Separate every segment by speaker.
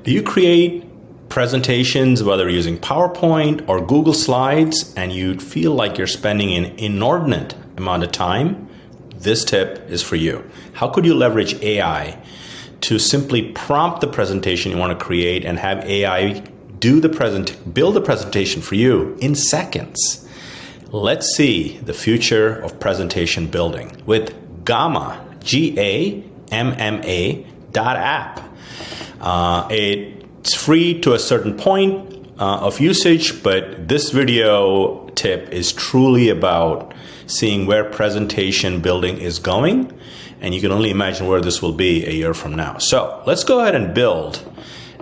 Speaker 1: Do you create presentations, whether using PowerPoint or Google Slides, and you feel like you're spending an inordinate amount of time? This tip is for you. How could you leverage AI to simply prompt the presentation you want to create and have AI build the presentation for you in seconds? Let's see the future of presentation building with Gamma, GAMMA.app. It's free to a certain point of usage, but this video tip is truly about seeing where presentation building is going, and you can only imagine where this will be a year from now. So let's go ahead and build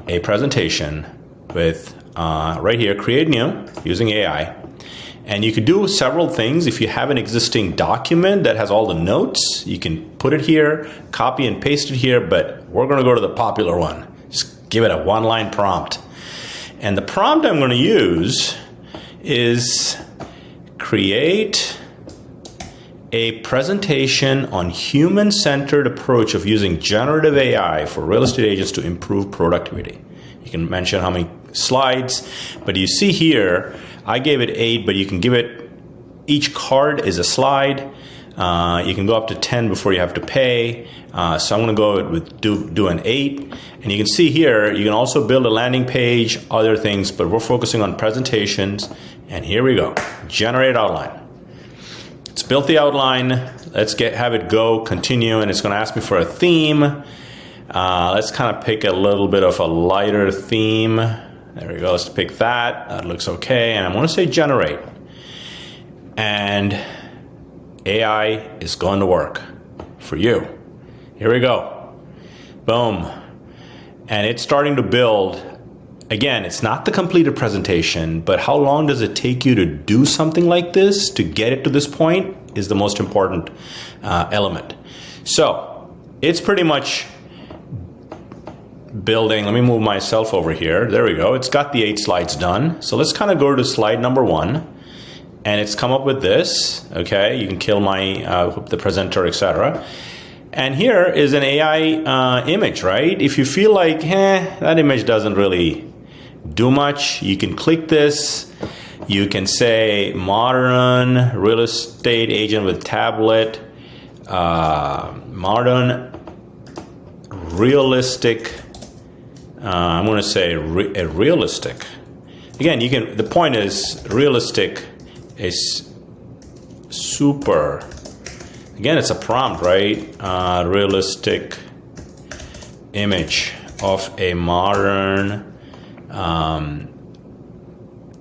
Speaker 1: a presentation with right here, create new using AI. And you could do several things. If you have an existing document that has all the notes, you can put it here, copy and paste it here, but we're going to go to the popular one. Just give it a one-line prompt. And the prompt I'm going to use is create a presentation on human-centered approach of using generative AI for real estate agents to improve productivity. You can mention how many slides, but you see here, I gave it 8, but you can give it, each card is a slide. You can go up to 10 before you have to pay. So I'm going to go with do an 8. And you can see here, you can also build a landing page, other things, but we're focusing on presentations. And here we go, generate outline. It's built the outline. Let's have it go, continue, and it's going to ask me for a theme. Let's kind of pick a little bit of a lighter theme. There we go, let's pick that. That looks okay. And I'm going to say generate. And AI is going to work for you. Here we go. Boom. And it's starting to build. Again, it's not the completed presentation, but how long does it take you to do something like this, to get it to this point, is the most important element. So it's pretty much building. Let me move myself over here. There we go. It's got the 8 slides done. So let's kind of go to slide number 1. And it's come up with this. Okay, you can kill my the presenter, etc. And here is an AI image, right? If you feel like, that image doesn't really do much, you can click this. You can say modern real estate agent with tablet, modern realistic. I'm going to say a realistic. Again, you can. The point is realistic is super. Again, it's a prompt, right? Realistic image of a modern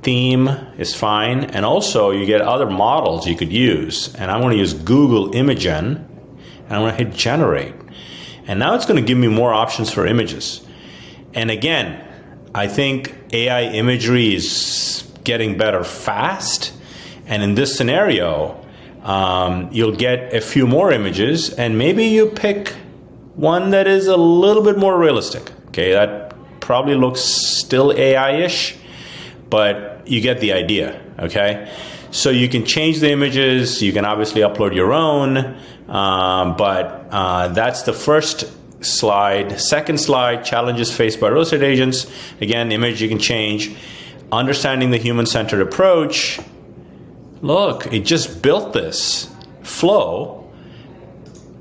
Speaker 1: theme is fine. And also, you get other models you could use. And I'm going to use Google Imagen, and I'm going to hit generate. And now it's going to give me more options for images. And again, I think AI imagery is getting better fast. And in this scenario, you'll get a few more images, and maybe you pick one that is a little bit more realistic. Okay, that probably looks still AI-ish, but you get the idea, okay? So you can change the images, you can obviously upload your own, but that's the first slide. Second slide, challenges faced by real estate agents. Again, image you can change. Understanding the human-centered approach. Look, it just built this flow,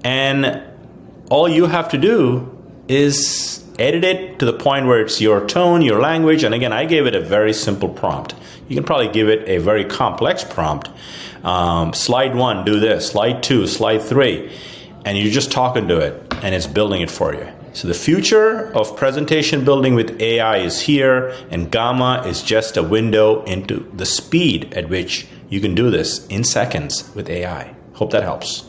Speaker 1: and all you have to do is edit it to the point where it's your tone, your language. And again, I gave it a very simple prompt. You can probably give it a very complex prompt. Slide 1, do this. Slide 2, slide 3. And you're just talking to it, and it's building it for you. So the future of presentation building with AI is here, and Gamma is just a window into the speed at which you can do this in seconds with AI. Hope that helps.